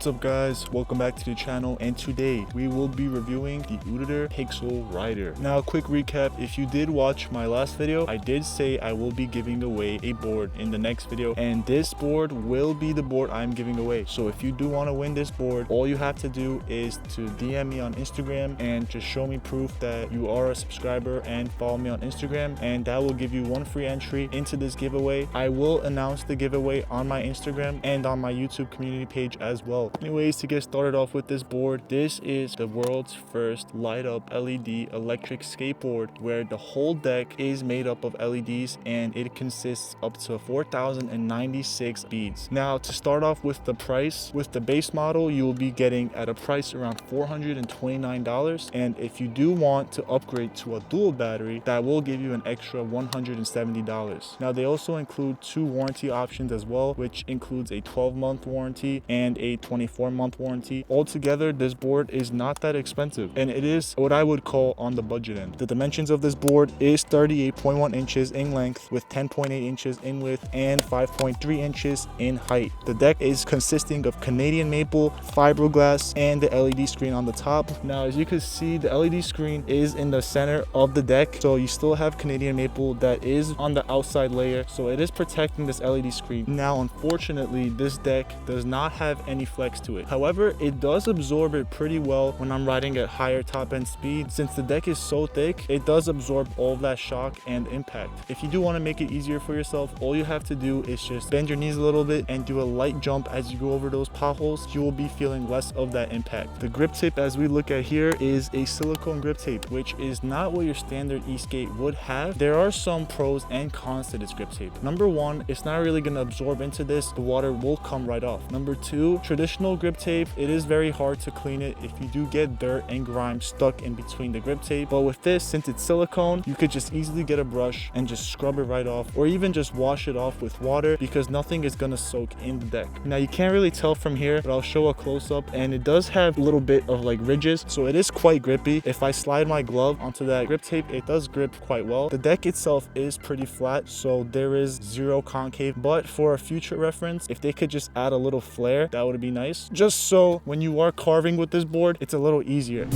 up guys, welcome back to the channel, and today we will be reviewing the Uditer Pixel Rider. Now a quick recap, if you did watch my last video, I did say I will be giving away a board in the next video, and this board will be the board I'm giving away. So if you do want to win this board, all you have to do is to DM me on Instagram and just show me proof that you are a subscriber and follow me on Instagram, and that will give you one free entry into this giveaway. I will announce the giveaway on my Instagram and on my YouTube community page as well. Anyways, to get started off with this board, this is the world's first light up LED electric skateboard where the whole deck is made up of LEDs and it consists up to 4,096 beads. Now to start off with the price, with the base model you will be getting at a price around $429, and if you do want to upgrade to a dual battery, that will give you an extra $170. Now they also include two warranty options as well, which includes a 12-month warranty and a 24-month warranty. Altogether, this board is not that expensive, and it is what I would call on the budget end. The dimensions of this board is 38.1 inches in length with 10.8 inches in width and 5.3 inches in height. The deck is consisting of Canadian maple, fiberglass, and the LED screen on the top. Now as you can see, the LED screen is in the center of the deck, so you still have Canadian maple that is on the outside layer, so it is protecting this LED screen. Now unfortunately, this deck does not have any flex to it. However, it does absorb it pretty well when I'm riding at higher top end speed. Since the deck is so thick, it does absorb all of that shock and impact. If you do want to make it easier for yourself, all you have to do is just bend your knees a little bit and do a light jump as you go over those potholes. You will be feeling less of that impact. The grip tape, as we look at here, is a silicone grip tape, which is not what your standard e-skate would have. There are some pros and cons to this grip tape. Number one, it's not really going to absorb into this. The water will come right off. Number two, traditional grip tape, it is very hard to clean it if you do get dirt and grime stuck in between the grip tape. But with this, since it's silicone, you could just easily get a brush and just scrub it right off, or even just wash it off with water, because nothing is going to soak in the deck. Now you can't really tell from here, but I'll show a close-up, and it does have a little bit of like ridges, so it is quite grippy. If I slide my glove onto that grip tape, it does grip quite well. The deck itself is pretty flat, so there is zero concave, but for a future reference, if they could just add a little flare, that would be nice, just so when you are carving with this board, it's a little easier.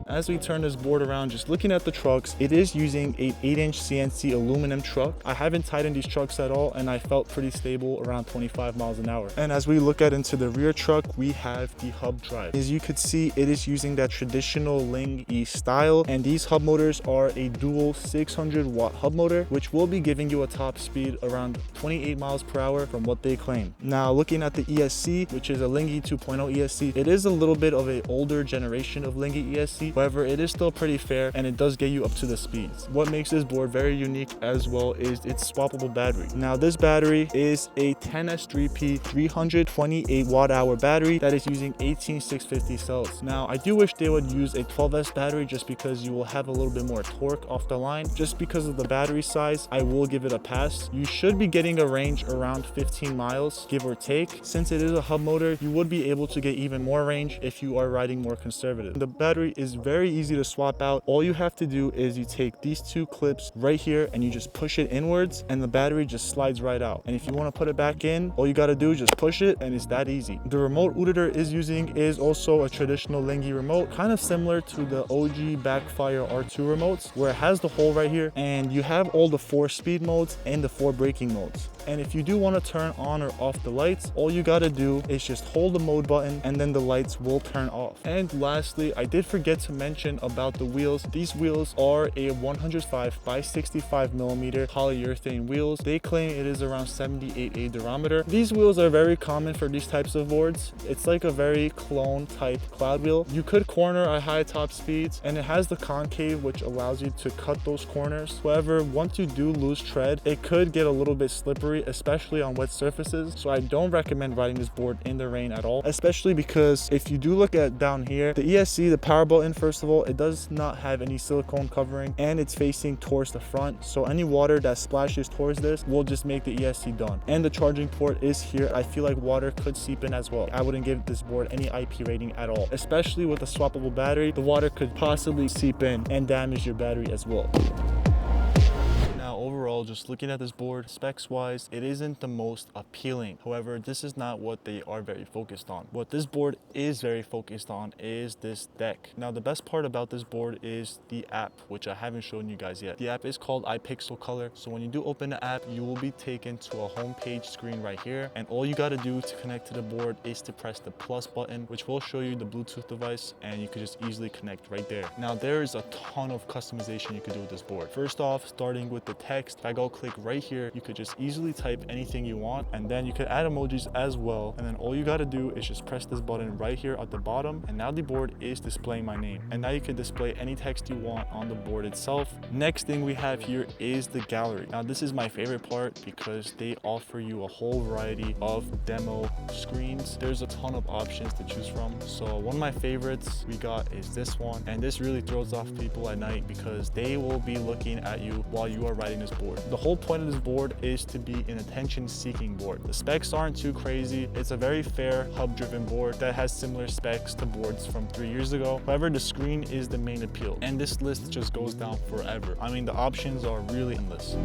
As we turn this board around, just looking at the trucks, it is using an 8-inch CNC aluminum truck. I haven't tightened these trucks at all, and I felt pretty stable around 25 miles an hour. And as we look at into the rear truck, we have the hub drive. As you could see, it is using that traditional Ling-E style, and these hub motors are a dual 600-watt hub motor, which will be giving you a top speed around 28 miles per hour from what they claim. Now looking at the ESC, which is a Ling-E 2.0 ESC, it is a little bit of an older generation of Ling-E ESC. However, it is still pretty fair, and it does get you up to the speeds. What makes this board very unique as well is its swappable battery. Now this battery is a 10S3P 328 watt-hour battery that is using 18650 cells. Now I do wish they would use a 12S battery, just because you will have a little bit more torque off the line. Just because of the battery size, I will give it a pass. You should be getting a range around 15 miles, give or take. Since it is a hub motor, you would be able to get even more range if you are riding more conservative. The battery is very easy to swap out. All you have to do is you take these two clips right here and you just push it inwards, and the battery just slides right out. And if you want to put it back in, all you got to do is just push it, and it's that easy. The remote Uditer is using is also a traditional Ling-E remote, kind of similar to the OG Backfire R2 remotes, where it has the hole right here, and you have all the 4 speed modes and the 4 braking modes. And if you do want to turn on or off the lights, all you got to do is just hold the mode button, and then the lights will turn off. And lastly, I did forget to mention about the wheels. These wheels are a 105 by 65 millimeter polyurethane wheels. They claim it is around 78A diameter. These wheels are very common for these types of boards. It's like a very clone type cloud wheel. You could corner at high top speeds, and it has the concave, which allows you to cut those corners. However, once you do lose tread, it could get a little bit slippery, especially on wet surfaces. So I don't recommend riding this board in the rain at all, especially because if you do look at down here, the ESC, the power button, first of all, it does not have any silicone covering, and it's facing towards the front, so any water that splashes towards this will just make the ESC done. And the charging port is here. I feel like water could seep in as well. I wouldn't give this board any IP rating at all, especially with a swappable battery. The water could possibly seep in and damage your battery as well. overall, just looking at this board, specs wise, it isn't the most appealing. However, this is not what they are very focused on. What this board is very focused on is this deck. Now, the best part about this board is the app, which I haven't shown you guys yet. The app is called iPixel Color. So when you do open the app, you will be taken to a homepage screen right here. And all you got to do to connect to the board is to press the plus button, which will show you the Bluetooth device, and you could just easily connect right there. Now, there is a ton of customization you could do with this board. First off, starting with the text, if I go click right here, you could just easily type anything you want, and then you could add emojis as well. And then all you got to do is just press this button right here at the bottom, and now the board is displaying my name. And now you can display any text you want on the board itself. Next thing we have here is the gallery. Now, this is my favorite part because they offer you a whole variety of demo screens. There's a ton of options to choose from. So one of my favorites we got is this one, and this really throws off people at night because they will be looking at you while you are riding this board. The whole point of this board is to be an attention-seeking board. The specs aren't too crazy. It's a very fair hub-driven board that has similar specs to boards from 3 years ago. However, the screen is the main appeal, and this list just goes down forever. I mean, the options are really endless.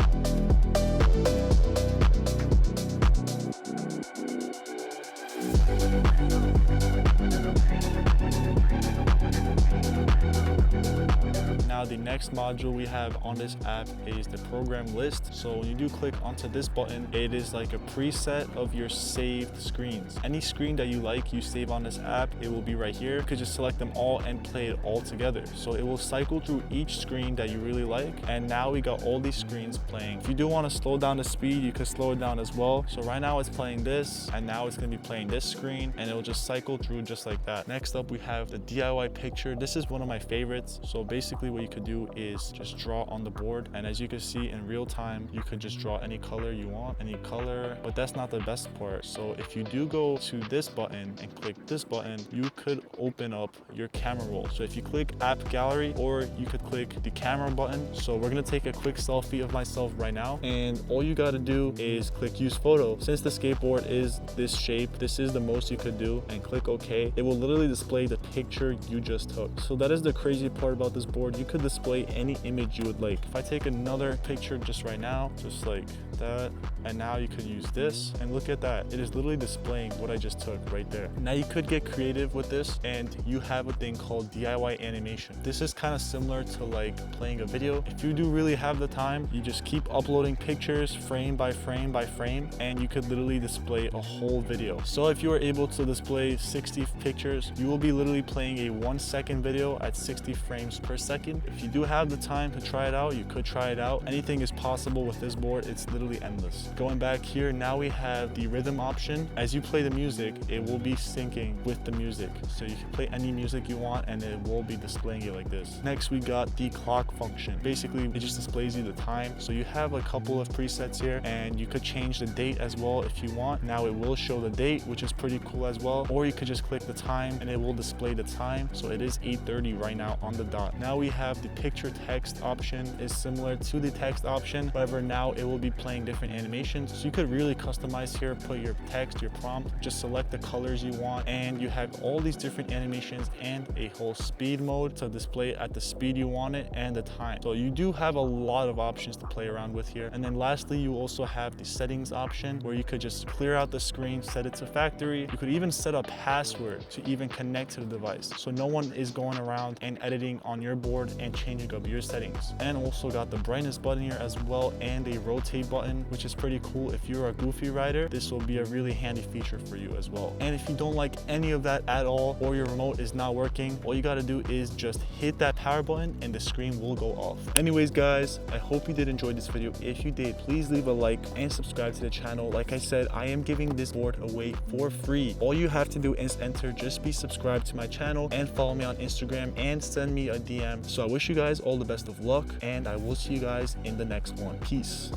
Now, the next module we have on this app is the program list. So when you do click onto this button, it is like a preset of your saved screens. Any screen that you like, you save on this app, it will be right here. You could just select them all and play it all together. So it will cycle through each screen that you really like. And now we got all these screens playing. If you do want to slow down the speed, you could slow it down as well. So right now it's playing this, and now it's going to be playing this screen, and it'll just cycle through just like that. Next up, we have the DIY picture. This is one of my favorites. So basically what you could do is just draw on the board, and as you can see in real time, you could just draw any color you want, any color. But that's not the best part. So if you do go to this button and click this button, you could open up your camera roll. So if you click app gallery, or you could click the camera button. So we're gonna take a quick selfie of myself right now, and all you gotta do is click use photo. Since the skateboard is this shape, this is the most you could do, and click OK. It will literally display the picture you just took. So that is the crazy part about this board. You could display any image you would like. If I take another picture just right now, just like that, and now you could use this, and look at that. It is literally displaying what I just took right there. Now you could get creative with this, and you have a thing called DIY animation. This is kind of similar to like playing a video. If you do really have the time, you just keep uploading pictures frame by frame by frame, and you could literally display a whole video. So if you are able to display 60 pictures, you will be literally playing a 1-second video at 60 frames per second. If you do have the time to try it out, you could try it out. Anything is possible with this board. It's literally endless. Going back here, now we have the rhythm option. As you play the music, it will be syncing with the music. So you can play any music you want, and it will be displaying it like this. Next, we got the clock function. Basically, it just displays you the time. So you have a couple of presets here, and you could change the date as well if you want. Now it will show the date, which is pretty cool as well. Or you could just click the time, and it will display the time. So it is 8:30 right now on the dot. Now we have the picture text option. Is similar to the text option. However, now it will be playing different animations. So you could really customize here, put your text, your prompt, just select the colors you want, and you have all these different animations and a whole speed mode to display at the speed you want it and the time. So you do have a lot of options to play around with here. And then lastly, you also have the settings option where you could just clear out the screen, set it to factory. You could even set a password to even connect to the device, so no one is going around and editing on your board and changing up your settings. And also got the brightness button here as well, and a rotate button, which is pretty cool. If you're a goofy rider, this will be a really handy feature for you as well. And if you don't like any of that at all, or your remote is not working, all you got to do is just hit that power button and the screen will go off. Anyways guys, I hope you did enjoy this video. If you did, please leave a like and subscribe to the channel. Like I said, I am giving this board away for free. All you have to do is enter just be subscribed to my channel and follow me on Instagram and send me a DM. So I wish you guys all the best of luck, and I will see you guys in the next one. Peace.